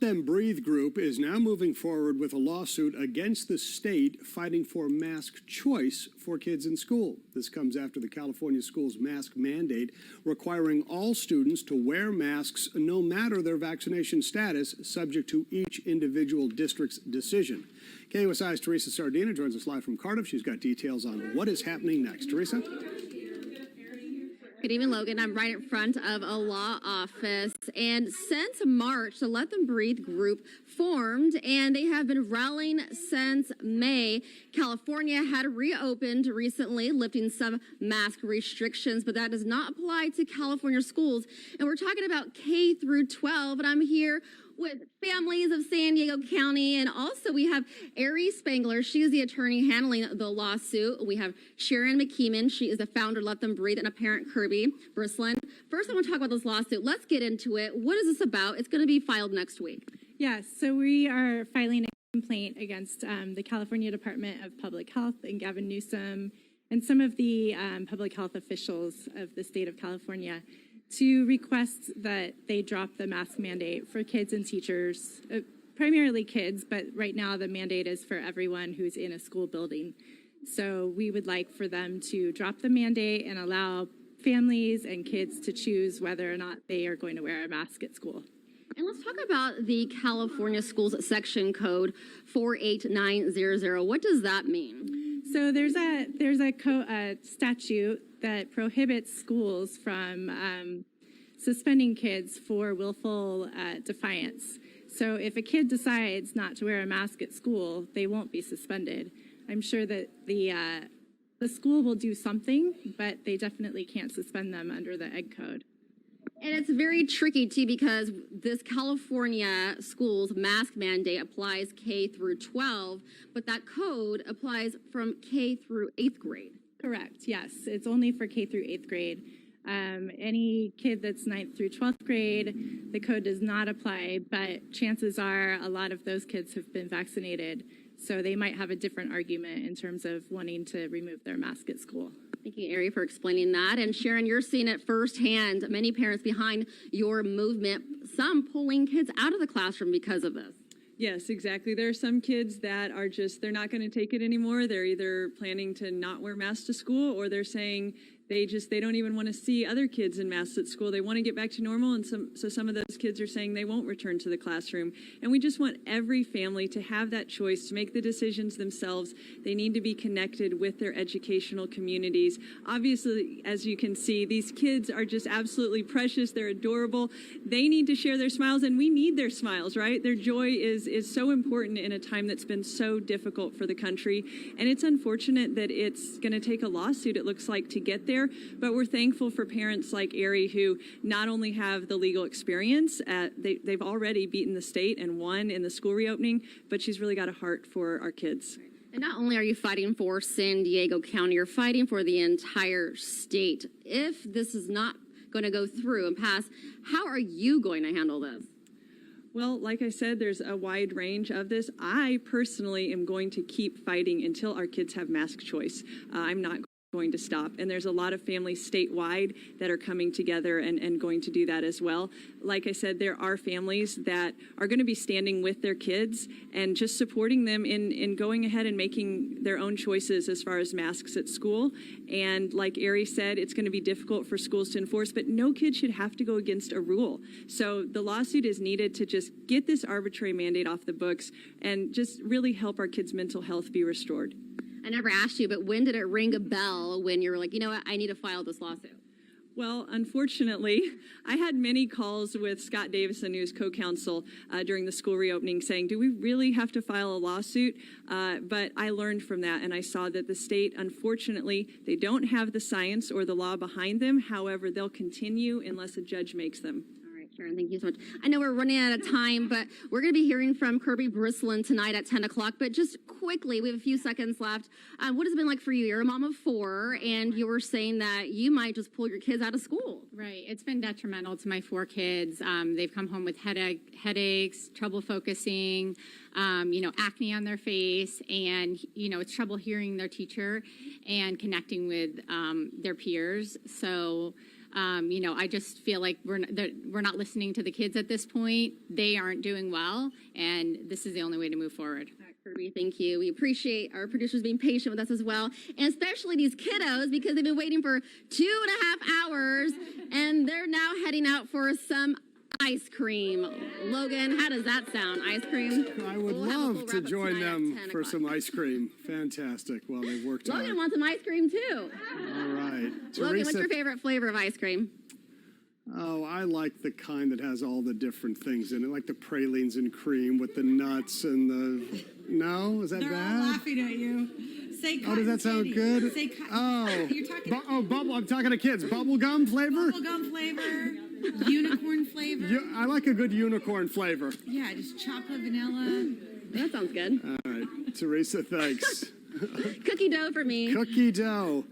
Them Breathe group is now moving forward with a lawsuit against the state fighting for mask choice for kids in school. This comes after the California schools mask mandate requiring all students to wear masks no matter their vaccination status, subject to each individual district's decision. KUSI's Teresa Sardina joins us live from Cardiff. She's got details on what is happening next. Teresa? Good evening, Logan. I'm right in front of a law office. And since March, the Let Them Breathe group formed, and they have been rallying since May. California had reopened recently, lifting some mask restrictions, but that does not apply to California schools. And we're talking about K through 12, and I'm here with families of San Diego County, and also we have Ari Spangler. She is the attorney handling the lawsuit. We have Sharon McKeeman. She is the founder of Let Them Breathe, and a parent, Kirby Brislin. First, I want to talk about this lawsuit. Let's get into it. What is this about? It's going to be filed next week. Yes, so we are filing a complaint against the California Department of Public Health and Gavin Newsom and some of the public health officials of the state of California to request that they drop the mask mandate for kids and teachers, primarily kids, but right now the mandate is for everyone who's in a school building. So we would like for them to drop the mandate and allow families and kids to choose whether or not they are going to wear a mask at school. And let's talk about the California Schools Section Code 48900. What does that mean? So there's a statute that prohibits schools from suspending kids for willful defiance. So if a kid decides not to wear a mask at school, they won't be suspended. I'm sure that the school will do something, but they definitely can't suspend them under the Ed Code. And it's very tricky, too, because this California schools mask mandate applies K through 12, but that code applies from K through 8th grade. Correct, yes. It's only for K through 8th grade. Any kid that's 9th through 12th grade, the code does not apply, but chances are a lot of those kids have been vaccinated, so they might have a different argument in terms of wanting to remove their mask at school. Thank you, Ari, for explaining that. And Sharon, you're seeing it firsthand. Many parents behind your movement, some pulling kids out of the classroom because of this. Yes, exactly. There are some kids that are just, they're not going to take it anymore. They're either planning to not wear masks to school, or they're saying they don't even want to see other kids in masks at school. They want to get back to normal, and so some of those kids are saying they won't return to the classroom. And we just want every family to have that choice, to make the decisions themselves. They need to be connected with their educational communities. Obviously, as you can see, these kids are just absolutely precious. They're adorable. They need to share their smiles, and we need their smiles, right? Their joy is so important in a time that's been so difficult for the country. And it's unfortunate that it's going to take a lawsuit, it looks like, to get there. But we're thankful for parents like Ari, who not only have the legal experience, they've already beaten the state and won in the school reopening, but she's really got a heart for our kids. And not only are you fighting for San Diego County, you're fighting for the entire state. If this is not going to go through and pass, how are you going to handle this? Well, like I said, there's a wide range of this. I personally am going to keep fighting until our kids have mask choice. I'm not going to stop. And there's a lot of families statewide that are coming together and going to do that as well. Like I said, there are families that are going to be standing with their kids and just supporting them in going ahead and making their own choices as far as masks at school. And like Ari said, it's going to be difficult for schools to enforce, but no kid should have to go against a rule. So the lawsuit is needed to just get this arbitrary mandate off the books and just really help our kids' mental health be restored. I never asked you, but when did it ring a bell when you were like, you know what, I need to file this lawsuit? Well, unfortunately, I had many calls with Scott Davison, who's co-counsel during the school reopening, saying, do we really have to file a lawsuit? But I learned from that, and I saw that the state, unfortunately, they don't have the science or the law behind them. However, they'll continue unless a judge makes them. Sharon, thank you so much. I know we're running out of time, but we're going to be hearing from Kirby Brislin tonight at 10 o'clock. But just quickly, we have a few seconds left. What has it been like for you? You're a mom of 4, and you were saying that you might just pull your kids out of school. Right. It's been detrimental to my 4 kids. They've come home with headaches, trouble focusing, acne on their face, and, it's trouble hearing their teacher and connecting with their peers. So I just feel like we're not listening to the kids at this point. They aren't doing well, and this is the only way to move forward. Kirby, thank you. We appreciate our producers being patient with us as well, and especially these kiddos because they've been waiting for 2.5 hours, and they're now heading out for some ice cream. Logan, how does that sound? Ice cream? I would We'll have a love full to wrap-up join tonight at them 10 for o'clock. some ice cream. Fantastic. Well, they've worked hard. Logan wants some ice cream too. All right. Logan, what's Teresa- your favorite flavor of ice cream? Oh, I like the kind that has all the different things in it, like the pralines and cream with the nuts and the... No? Is that They're bad? all laughing at you. Say Oh, does that sound candy. good? Say Oh. You're talking Bubble. I'm talking to kids. Bubble gum flavor? bubblegum flavor, unicorn flavor. I like a good unicorn flavor. Yeah, just chocolate, vanilla. That sounds good. All right. Teresa, thanks. Cookie dough for me. Cookie dough.